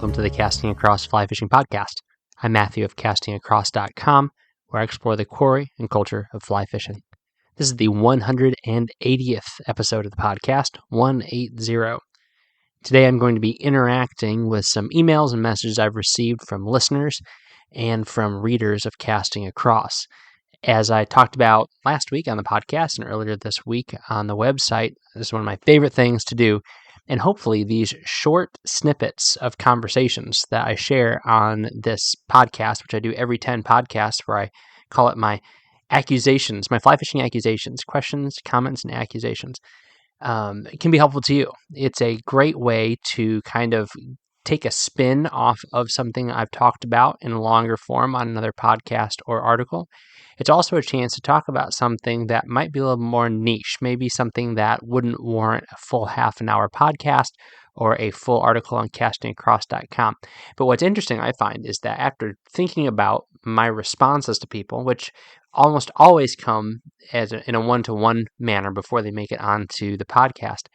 Welcome to the Casting Across Fly Fishing Podcast. I'm Matthew of castingacross.com, where I explore the quarry and culture of fly fishing. This is the 180th episode of the podcast, 180. Today I'm going to be interacting with some emails and messages I've received from listeners and from readers of Casting Across. As I talked about last week on the podcast and earlier this week on the website, this is one of my favorite things to do. And hopefully these short snippets of conversations that I share on this podcast, which I do every 10 podcasts, where I call it my accusations, my fly fishing accusations, questions, comments, and accusations, can be helpful to you. It's a great way to kind of take a spin off of something I've talked about in longer form on another podcast or article. It's also a chance to talk about something that might be a little more niche, maybe something that wouldn't warrant a full half an hour podcast or a full article on castingacross.com. But what's interesting, I find, is that after thinking about my responses to people, which almost always come in a one-to-one manner before they make it onto the podcast,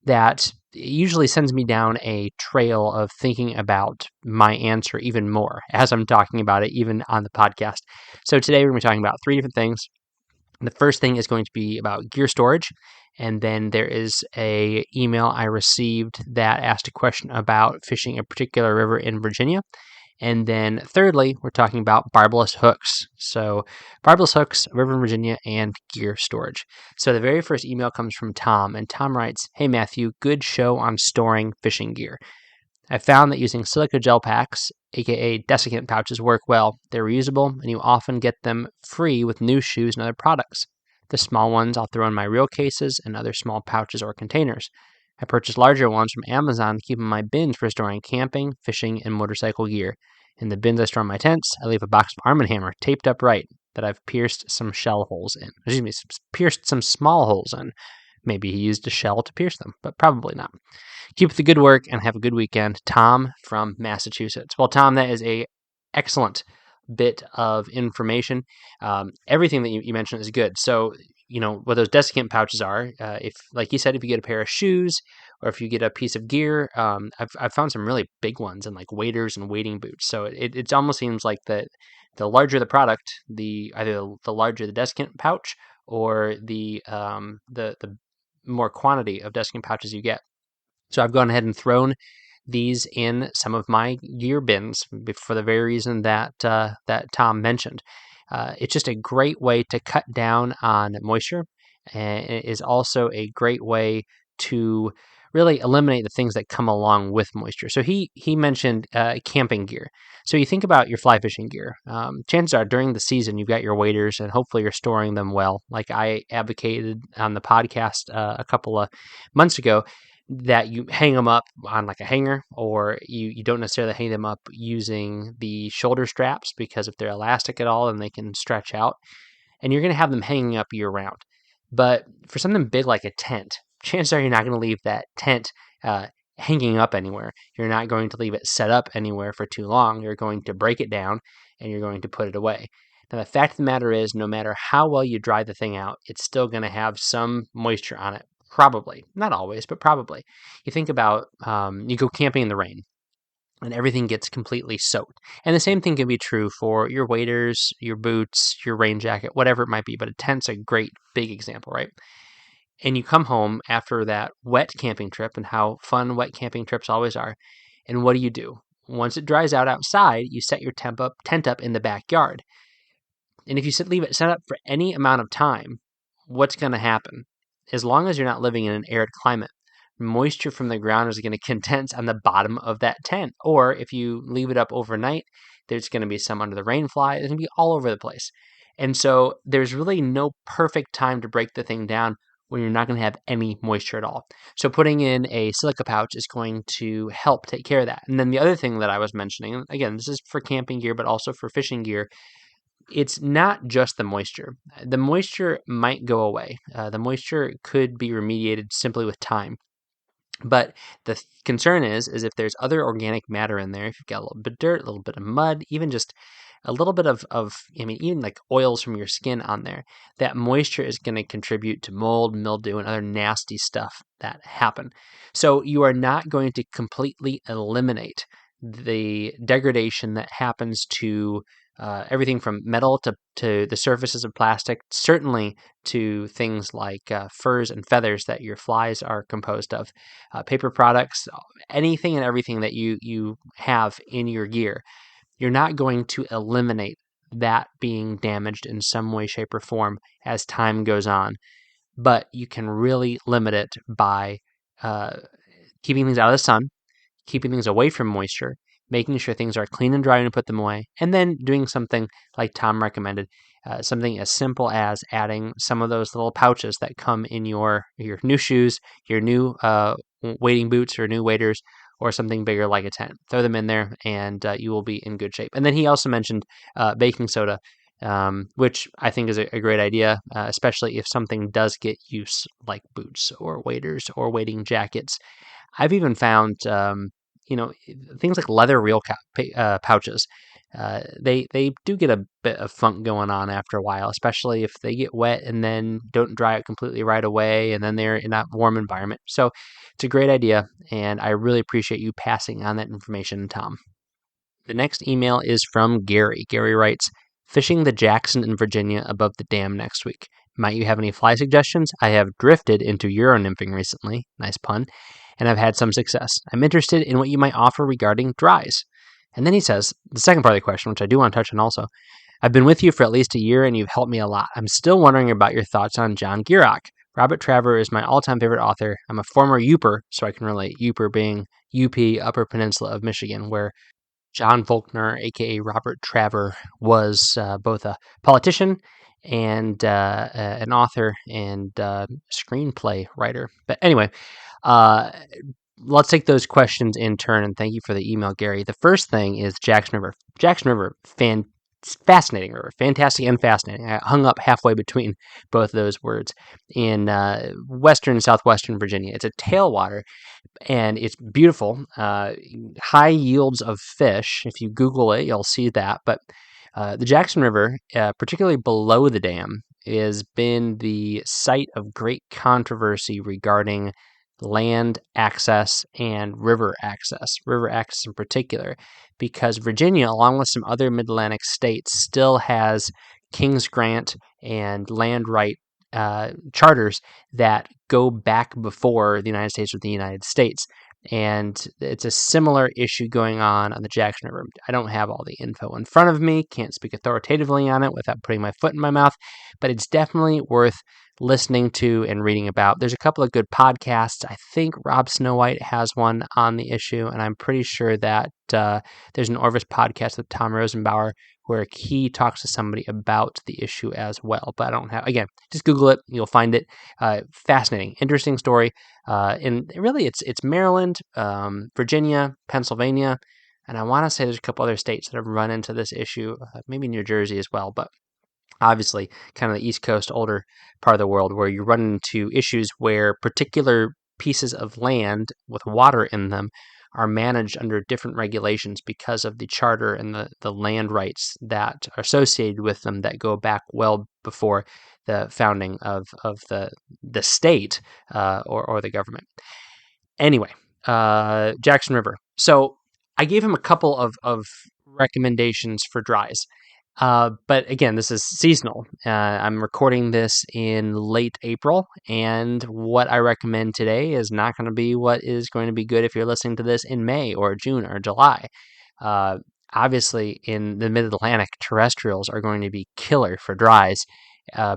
that it usually sends me down a trail of thinking about my answer even more as I'm talking about it, even on the podcast. So today we're going to be talking about three different things. The first thing is going to be about gear storage. And then there is a email I received that asked a question about fishing a particular river in Virginia. And then thirdly, we're talking about barbless hooks. So barbless hooks, river in Virginia, and gear storage. So the very first email comes from Tom, and Tom writes, "Hey Matthew, good show on storing fishing gear. I found that using silica gel packs, aka desiccant pouches, work well. They're reusable, and you often get them free with new shoes and other products. The small ones I'll throw in my reel cases and other small pouches or containers. I purchased larger ones from Amazon to keep in my bins for storing camping, fishing, and motorcycle gear. In the bins I store my tents, I leave a box of Arm & Hammer taped up right that I've pierced some small holes in. Maybe he used a shell to pierce them, but probably not. Keep up the good work and have a good weekend. Tom from Massachusetts." Well, Tom, that is a excellent bit of information. Everything that you mentioned is good. So, what those desiccant pouches are, if, like you said, if you get a pair of shoes or if you get a piece of gear, I've found some really big ones in like waders and wading boots. So it almost seems like the larger the product, either the larger the desiccant pouch or the more quantity of desiccant pouches you get. So I've gone ahead and thrown these in some of my gear bins for the very reason that Tom mentioned. It's just a great way to cut down on moisture, and it is also a great way to really eliminate the things that come along with moisture. So he mentioned camping gear. So you think about your fly fishing gear. Chances are during the season you've got your waders, and hopefully you're storing them well. Like I advocated on the podcast a couple of months ago, that you hang them up on like a hanger, or you don't necessarily hang them up using the shoulder straps, because if they're elastic at all, then they can stretch out, and you're going to have them hanging up year round. But for something big like a tent, chances are you're not going to leave that tent hanging up anywhere. You're not going to leave it set up anywhere for too long. You're going to break it down and you're going to put it away. Now, the fact of the matter is, no matter how well you dry the thing out, it's still going to have some moisture on it. Probably. Not always, but probably. You think about, you go camping in the rain and everything gets completely soaked. And the same thing can be true for your waders, your boots, your rain jacket, whatever it might be. But a tent's a great big example, right? And you come home after that wet camping trip, and how fun wet camping trips always are. And what do? Once it dries out outside, you set your tent up in the backyard. And if you leave it set up for any amount of time, what's going to happen? As long as you're not living in an arid climate, moisture from the ground is going to condense on the bottom of that tent. Or if you leave it up overnight, there's going to be some under the rain fly. It's going to be all over the place. And so there's really no perfect time to break the thing down when you're not going to have any moisture at all. So putting in a silica pouch is going to help take care of that. And then the other thing that I was mentioning, again, this is for camping gear, but also for fishing gear, it's not just the moisture. The moisture might go away. The moisture could be remediated simply with time. But the concern is if there's other organic matter in there, if you've got a little bit of dirt, a little bit of mud, even just a little bit of even like oils from your skin on there, that moisture is going to contribute to mold, mildew, and other nasty stuff that happen. So you are not going to completely eliminate the degradation that happens to everything from metal to the surfaces of plastic, certainly to things like furs and feathers that your flies are composed of, paper products, anything and everything that you have in your gear. You're not going to eliminate that being damaged in some way, shape, or form as time goes on, but you can really limit it by uh, keeping things out of the sun, keeping things away from moisture, making sure things are clean and dry when you put them away, and then doing something like Tom recommended, something as simple as adding some of those little pouches that come in your new shoes, your new wading boots or new waders, or something bigger like a tent. Throw them in there, and you will be in good shape. And then he also mentioned baking soda, which I think is a great idea, especially if something does get use, like boots or waders or wading jackets. I've even found, things like leather reel pouches. They do get a bit of funk going on after a while, especially if they get wet and then don't dry out completely right away, and then they're in that warm environment. So it's a great idea, and I really appreciate you passing on that information, Tom. The next email is from Gary. Gary writes, "Fishing the Jackson in Virginia above the dam next week. Might you have any fly suggestions? I have drifted into Euro nymphing recently," nice pun, "and I've had some success. I'm interested in what you might offer regarding dries." And then he says, the second part of the question, which I do want to touch on also, "I've been with you for at least a year and you've helped me a lot. I'm still wondering about your thoughts on John Gierach. Robert Traver is my all-time favorite author. I'm a former Youper, so I can relate, Youper being UP, Upper Peninsula of Michigan, where John Volkner, aka Robert Traver, was both a politician and an author and screenplay writer. But anyway, uh, let's take those questions in turn, and thank you for the email, Gary. The first thing is Jackson River. Jackson River, fascinating river, fantastic and fascinating. I hung up halfway between both those words in western southwestern Virginia. It's a tailwater and it's beautiful. High yields of fish. If you Google it, you'll see that. But the Jackson River, particularly below the dam, has been the site of great controversy regarding land access and river access in particular, because Virginia, along with some other mid-Atlantic states, still has King's Grant and land right charters that go back before the United States with the United States. And it's a similar issue going on the Jackson River. I don't have all the info in front of me, can't speak authoritatively on it without putting my foot in my mouth, but it's definitely worth listening to and reading about. There's a couple of good podcasts. I think Rob Snowhite has one on the issue, and I'm pretty sure that there's an Orvis podcast with Tom Rosenbauer where he talks to somebody about the issue as well. But I don't have, again, just Google it. You'll find it. Fascinating, interesting story. And really, it's Maryland, Virginia, Pennsylvania, and I want to say there's a couple other states that have run into this issue, maybe New Jersey as well. But obviously, kind of the East Coast, older part of the world, where you run into issues where particular pieces of land with water in them are managed under different regulations because of the charter and the land rights that are associated with them that go back well before the founding of the state or the government. Anyway, Jackson River. So I gave him a couple of recommendations for dries. But again, this is seasonal. I'm recording this in late April, and what I recommend today is not going to be what is going to be good if you're listening to this in May or June or July. Obviously, in the mid-Atlantic, terrestrials are going to be killer for dries,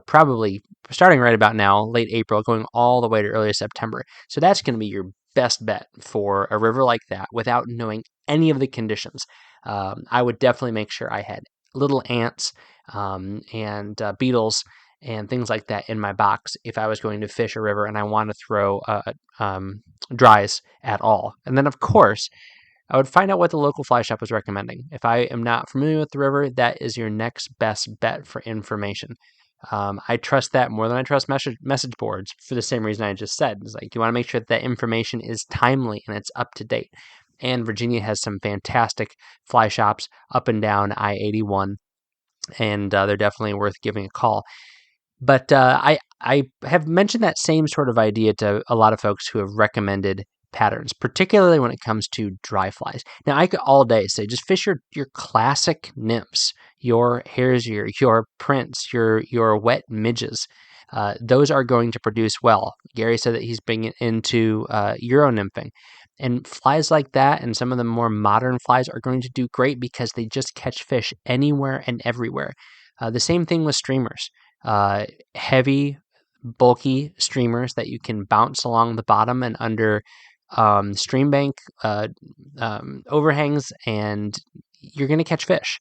probably starting right about now, late April, going all the way to early September. So that's going to be your best bet for a river like that without knowing any of the conditions. I would definitely make sure I had little ants and beetles and things like that in my box if I was going to fish a river and I want to throw dries at all. And then, of course, I would find out what the local fly shop was recommending. If I am not familiar with the river, that is your next best bet for information. I trust that more than I trust message boards for the same reason I just said. It's like you want to make sure that information is timely and it's up to date. And Virginia has some fantastic fly shops up and down I-81, and they're definitely worth giving a call. But I have mentioned that same sort of idea to a lot of folks who have recommended patterns, particularly when it comes to dry flies. Now, I could all day say just fish your classic nymphs, your hair's-ear, your prints, your wet midges. Those are going to produce well. Gary said that he's been into Euro nymphing. And flies like that and some of the more modern flies are going to do great because they just catch fish anywhere and everywhere. The same thing with streamers. Heavy, bulky streamers that you can bounce along the bottom and under stream bank overhangs, and you're going to catch fish.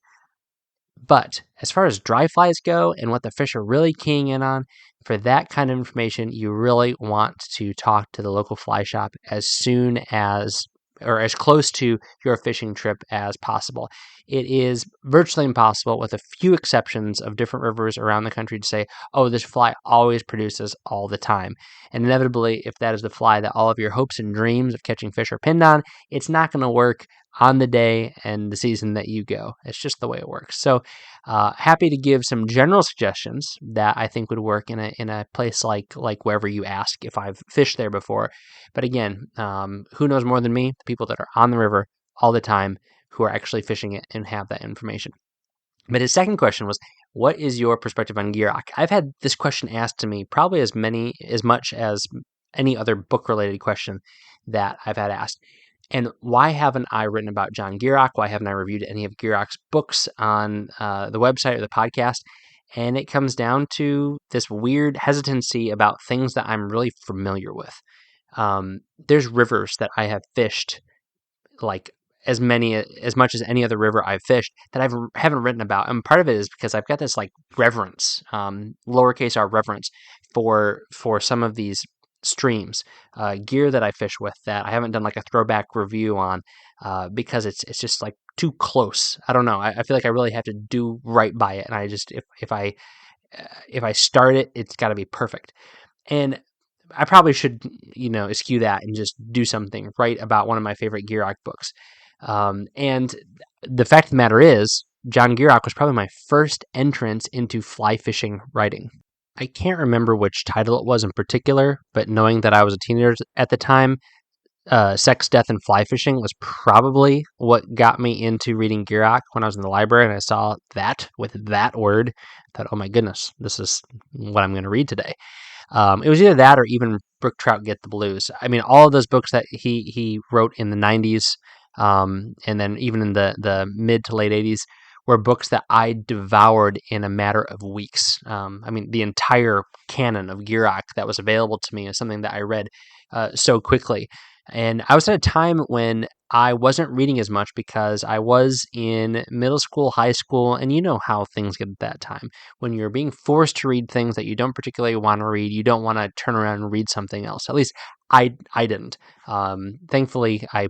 But as far as dry flies go and what the fish are really keying in on, for that kind of information, you really want to talk to the local fly shop as soon as, or as close to your fishing trip as possible. It is virtually impossible, with a few exceptions of different rivers around the country, to say, oh, this fly always produces all the time. And inevitably, if that is the fly that all of your hopes and dreams of catching fish are pinned on, it's not going to work on the day and the season that you go. It's just the way it works. So happy to give some general suggestions that I think would work in a place like wherever you ask if I've fished there before. But again, who knows more than me? The people that are on the river all the time, who are actually fishing it and have that information. But his second question was, what is your perspective on Gierach? I've had this question asked to me probably as much as any other book-related question that I've had asked. And why haven't I written about John Gierach? Why haven't I reviewed any of Gierach's books on the website or the podcast? And it comes down to this weird hesitancy about things that I'm really familiar with. There's rivers that I have fished, like as much as any other river I've fished, that I haven't written about. And part of it is because I've got this like reverence, lowercase r reverence for some of these streams, gear that I fish with that I haven't done like a throwback review on, because it's just like too close. I don't know. I feel like I really have to do right by it, and I just if I start it, it's got to be perfect. And I probably should, eschew that and just do something right about one of my favorite Gierach books. And the fact of the matter is, John Gierach was probably my first entrance into fly fishing writing. I can't remember which title it was in particular, but knowing that I was a teenager at the time, Sex, Death, and Fly Fishing was probably what got me into reading Gierach when I was in the library and I saw that with that word. I thought, oh my goodness, this is what I'm going to read today. It was either that or even Brook Trout Get the Blues. I mean, all of those books that he wrote in the 90s, and then even in the mid to late 80s, were books that I devoured in a matter of weeks. I mean, the entire canon of Gierach that was available to me is something that I read so quickly. And I was at a time when I wasn't reading as much because I was in middle school, high school, and you know how things get at that time. When you're being forced to read things that you don't particularly want to read, you don't want to turn around and read something else. At least I didn't. Thankfully, I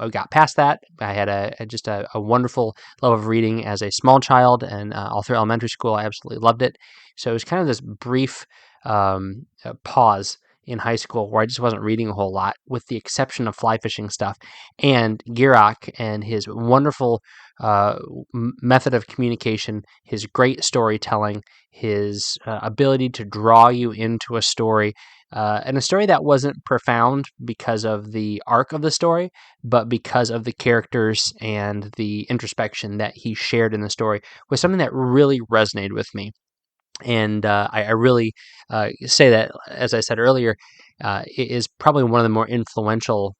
got past that. I had just a wonderful love of reading as a small child, and all through elementary school, I absolutely loved it. So it was kind of this brief pause in high school where I just wasn't reading a whole lot, with the exception of fly fishing stuff. And Gierach and his wonderful method of communication, his great storytelling, his ability to draw you into a story, and a story that wasn't profound because of the arc of the story, but because of the characters and the introspection that he shared in the story, was something that really resonated with me. And I really say that, as I said earlier, it is probably one of the more influential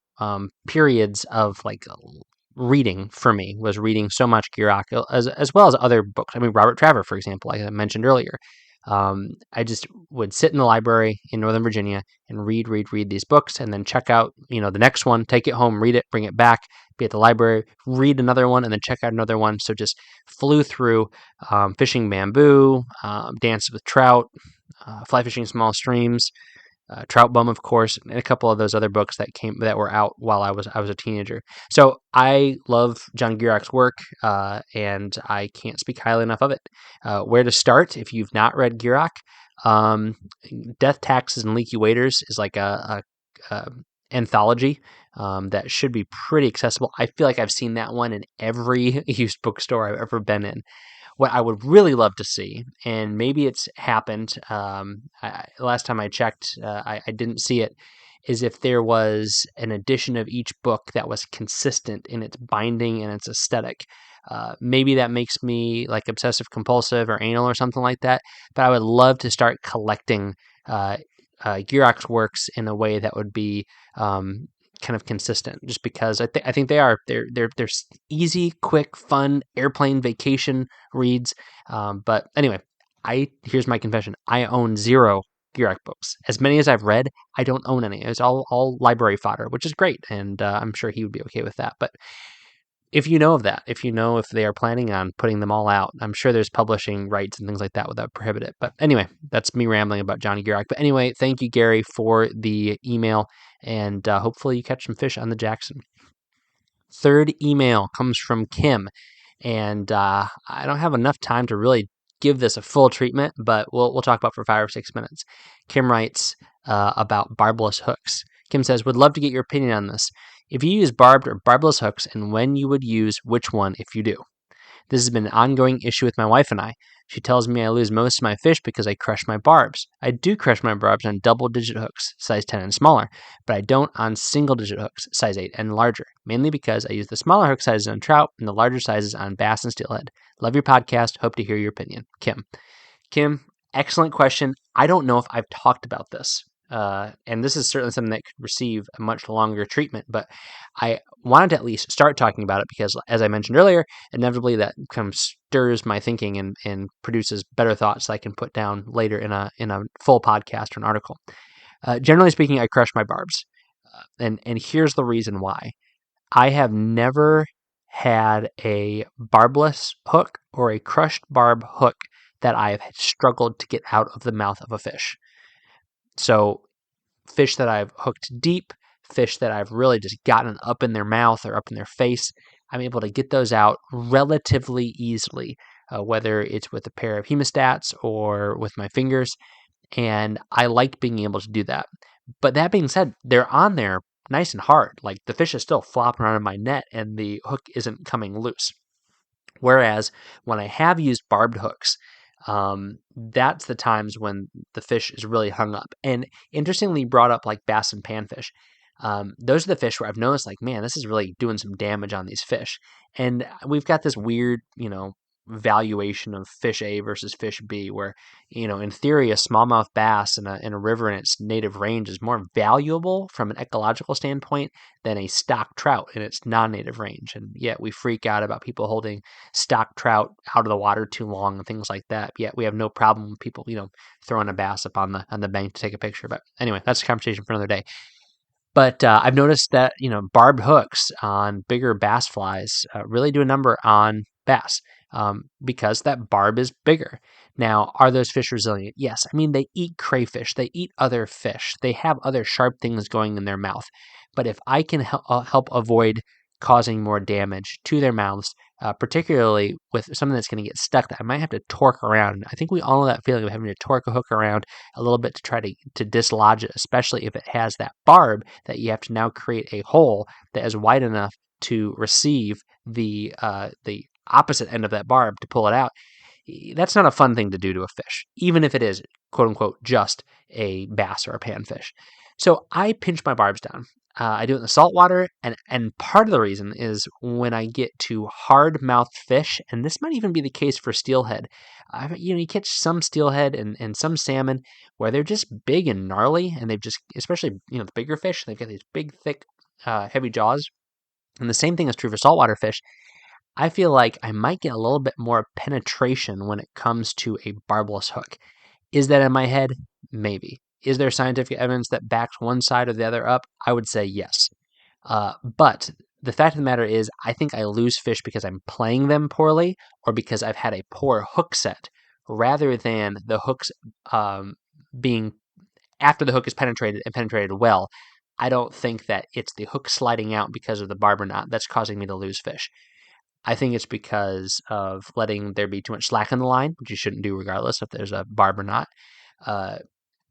periods of like reading for me, was reading so much Gierach, as well as other books. I mean, Robert Traver, for example, like I mentioned earlier. I just would sit in the library in Northern Virginia and read these books, and then check out, the next one, take it home, read it, bring it back, be at the library, read another one, and then check out another one. So just flew through Fishing Bamboo, Dance with Trout, Fly Fishing Small Streams, Trout Bum, of course, and a couple of those other books that were out while I was a teenager. So I love John Gierach's work, and I can't speak highly enough of it. Where to start if you've not read Gierach? Death, Taxes, and Leaky Waders is like a anthology that should be pretty accessible. I feel like I've seen that one in every used bookstore I've ever been in. What I would really love to see, and maybe it's happened, last time I checked, I didn't see it, is if there was an edition of each book that was consistent in its binding and its aesthetic. Maybe that makes me like obsessive compulsive or anal or something like that, but I would love to start collecting Gierach's works in a way that would be kind of consistent, just because I think they're easy, quick, fun airplane vacation reads. But anyway, here's my confession: I own 0 Gierach books. As many as I've read, I don't own any. It's all library fodder, which is great, and I'm sure he would be okay with that. But if you know of that, if you know if they are planning on putting them all out, I'm sure there's publishing rights and things like that without prohibit it. But anyway, that's me rambling about Johnny Gierach. But anyway, thank you, Gary, for the email, and hopefully you catch some fish on the Jackson. Third email comes from Kim, and I don't have enough time to really give this a full treatment, but we'll talk about it for 5 or 6 minutes. Kim writes about barbless hooks. Kim says, would love to get your opinion on this. If you use barbed or barbless hooks, and when you would use which one if you do. This has been an ongoing issue with my wife and I. She tells me I lose most of my fish because I crush my barbs. I do crush my barbs on double-digit hooks, size 10 and smaller, but I don't on single-digit hooks, size 8 and larger, mainly because I use the smaller hook sizes on trout and the larger sizes on bass and steelhead. Love your podcast. Hope to hear your opinion. Kim, excellent question. I don't know if I've talked about this. And this is certainly something that could receive a much longer treatment, but I wanted to at least start talking about it because, as I mentioned earlier, inevitably that kind of stirs my thinking and produces better thoughts I can put down later in a full podcast or an article. Generally speaking, I crush my barbs, and here's the reason why. I have never had a barbless hook or a crushed barb hook that I have struggled to get out of the mouth of a fish. So fish that I've hooked deep, fish that I've really just gotten up in their mouth or up in their face, I'm able to get those out relatively easily, whether it's with a pair of hemostats or with my fingers. And I like being able to do that. But that being said, they're on there nice and hard. Like the fish is still flopping around in my net and the hook isn't coming loose. Whereas when I have used barbed hooks, that's the times when the fish is really hung up. And interestingly, brought up like bass and panfish. Those are the fish where I've noticed, like, man, this is really doing some damage on these fish. And we've got this weird, valuation of fish A versus fish B, where, in theory, a smallmouth bass in a river in its native range is more valuable from an ecological standpoint than a stock trout in its non-native range. And yet we freak out about people holding stock trout out of the water too long and things like that. Yet we have no problem with people, throwing a bass up on the bank to take a picture. But anyway, that's a conversation for another day. But I've noticed that, barbed hooks on bigger bass flies really do a number on bass because that barb is bigger. Now, are those fish resilient? Yes. I mean, they eat crayfish. They eat other fish. They have other sharp things going in their mouth. But if I can help avoid causing more damage to their mouths, particularly with something that's going to get stuck that I might have to torque around. I think we all know that feeling of having to torque a hook around a little bit to try to dislodge it, especially if it has that barb that you have to now create a hole that is wide enough to receive the opposite end of that barb to pull it out. That's not a fun thing to do to a fish, even if it is, quote unquote, just a bass or a panfish. So I pinch my barbs down. I do it in the saltwater, and part of the reason is when I get to hard-mouthed fish, and this might even be the case for steelhead. You catch some steelhead and some salmon where they're just big and gnarly, and they've just, especially the bigger fish, they've got these big, thick, heavy jaws. And the same thing is true for saltwater fish. I feel like I might get a little bit more penetration when it comes to a barbless hook. Is that in my head? Maybe. Is there scientific evidence that backs one side or the other up? I would say yes. But the fact of the matter is, I think I lose fish because I'm playing them poorly or because I've had a poor hook set rather than the hooks being, after the hook is penetrated and penetrated well, I don't think that it's the hook sliding out because of the barb or not that's causing me to lose fish. I think it's because of letting there be too much slack in the line, which you shouldn't do regardless if there's a barb or not.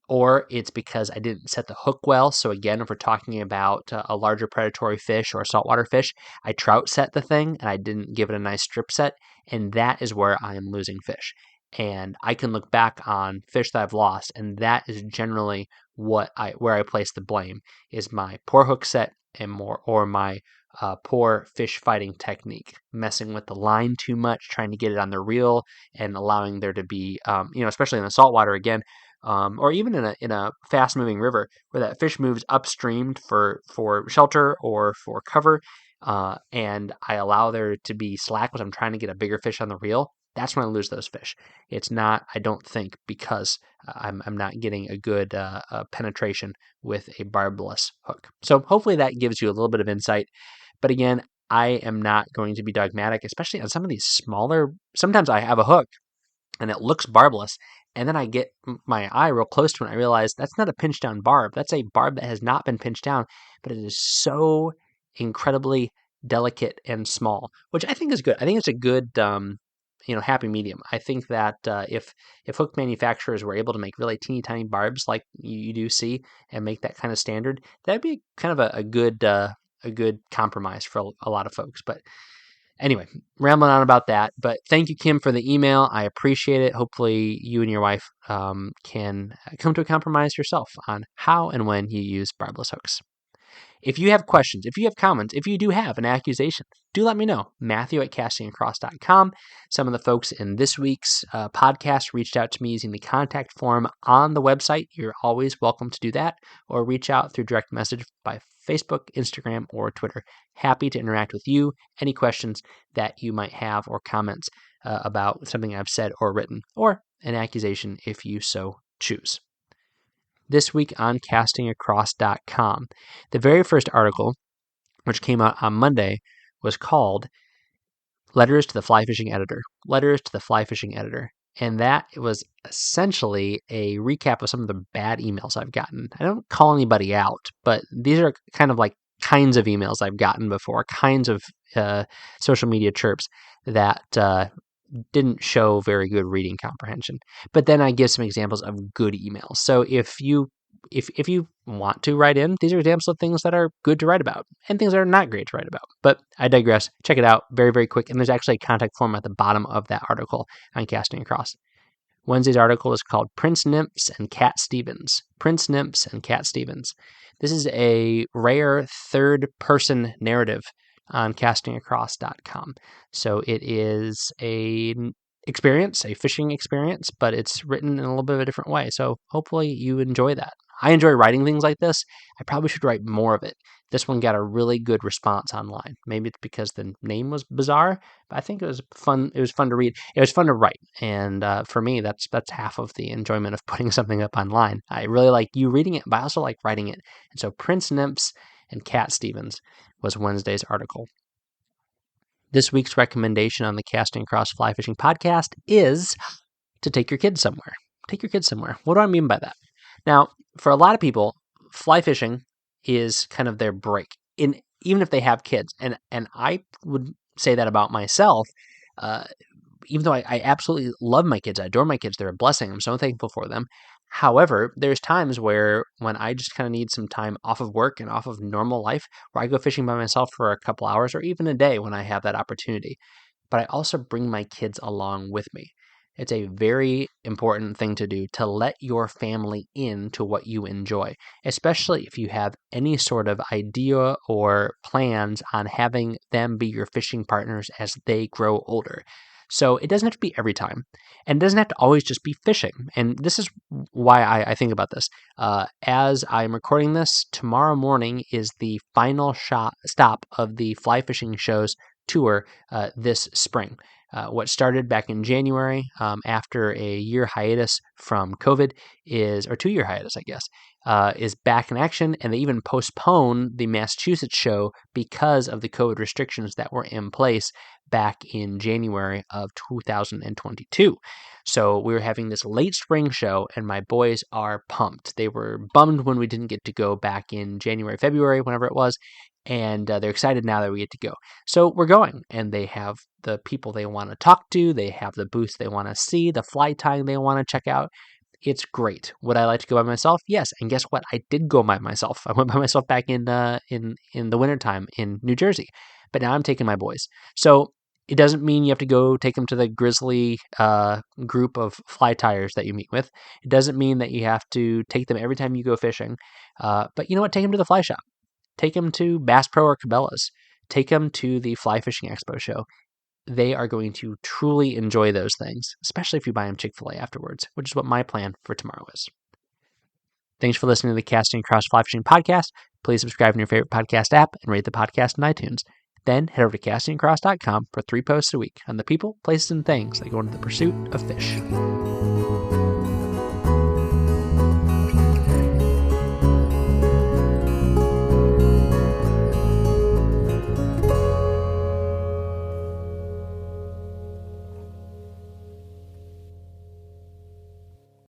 Or it's because I didn't set the hook well. So again, if we're talking about a larger predatory fish or a saltwater fish, I trout set the thing and I didn't give it a nice strip set, and that is where I am losing fish. and I can look back on fish that I've lost, and that is generally where I place the blame, is my poor hook set or my poor fish fighting technique, messing with the line too much, trying to get it on the reel, and allowing there to be, especially in the saltwater again, or even in a fast moving river where that fish moves upstream for shelter or for cover, and I allow there to be slack because I'm trying to get a bigger fish on the reel. That's when I lose those fish. It's not, I don't think, because I'm not getting a good penetration with a barbless hook. So hopefully that gives you a little bit of insight. But again, I am not going to be dogmatic, especially on some of these smaller. Sometimes I have a hook and it looks barbless, and then I get my eye real close to it and I realize that's not a pinch down barb. That's a barb that has not been pinched down, but it is so incredibly delicate and small, which I think is good. I think it's a good happy medium. I think that if hook manufacturers were able to make really teeny tiny barbs like you do see and make that kind of standard, that'd be kind of a good compromise for a lot of folks. But anyway, rambling on about that. But thank you, Kim, for the email. I appreciate it. Hopefully you and your wife can come to a compromise yourself on how and when you use barbless hooks. If you have questions, if you have comments, if you do have an accusation, do let me know. Matthew@castingacross.com. Some of the folks in this week's podcast reached out to me using the contact form on the website. You're always welcome to do that, or reach out through direct message by Facebook, Instagram, or Twitter. Happy to interact with you. Any questions that you might have or comments about something I've said or written, or an accusation if you so choose. This week on castingacross.com. The very first article, which came out on Monday, was called Letters to the Fly Fishing Editor. Letters to the Fly Fishing Editor. And that was essentially a recap of some of the bad emails I've gotten. I don't call anybody out, but these are kind of like kinds of emails I've gotten before, kinds of social media chirps that didn't show very good reading comprehension. But then I give some examples of good emails. So if you want to write in, these are examples of things that are good to write about and things that are not great to write about. But I digress. Check it out. Very, very quick. And there's actually a contact form at the bottom of that article on Casting Across. Wednesday's article is called Prince Nymphs and Cat Stevens. Prince Nymphs and Cat Stevens. This is a rare third-person narrative on castingacross.com. So it is a fishing experience, but it's written in a little bit of a different way. So hopefully you enjoy that. I enjoy writing things like this. I probably should write more of it. This one got a really good response online. Maybe it's because the name was bizarre, but I think it was fun. It was fun to read. It was fun to write. And for me, that's half of the enjoyment of putting something up online. I really like you reading it, but I also like writing it. And so Prince Nymphs and Cat Stevens was Wednesday's article. This week's recommendation on the Casting Across Fly Fishing podcast is to take your kids somewhere. Take your kids somewhere. What do I mean by that? Now, for a lot of people, fly fishing is kind of their break, even if they have kids. And I would say that about myself, even though I absolutely love my kids. I adore my kids. They're a blessing. I'm so thankful for them. However, there's times when I just kind of need some time off of work and off of normal life, where I go fishing by myself for a couple hours or even a day when I have that opportunity. But I also bring my kids along with me. It's a very important thing to do, to let your family into what you enjoy, especially if you have any sort of idea or plans on having them be your fishing partners as they grow older. So it doesn't have to be every time, and it doesn't have to always just be fishing. And this is why I think about this. As I'm recording this, tomorrow morning is the final stop of the Fly Fishing Show's tour this spring. What started back in January after a year hiatus from COVID or 2-year hiatus, I guess, is back in action. And they even postponed the Massachusetts show because of the COVID restrictions that were in place back in January of 2022. So we were having this late spring show, and my boys are pumped. They were bummed when we didn't get to go back in January, February, whenever it was. And they're excited now that we get to go. So we're going, and they have the people they want to talk to. They have the booths they want to see, the fly tying they want to check out. It's great. Would I like to go by myself? Yes. And guess what? I did go by myself. I went by myself back in the wintertime in New Jersey. But now I'm taking my boys. So It doesn't mean you have to go take them to the Grizzly group of fly tyers that you meet with. It doesn't mean that you have to take them every time you go fishing. But you know what? Take them to the fly shop. Take them to Bass Pro or Cabela's. Take them to the Fly Fishing Expo show. They are going to truly enjoy those things, especially if you buy them Chick-fil-A afterwards, which is what my plan for tomorrow is. Thanks for listening to the Casting Across Fly Fishing podcast. Please subscribe in your favorite podcast app and rate the podcast in iTunes. Then head over to castingacross.com for 3 posts a week on the people, places, and things that go into the pursuit of fish.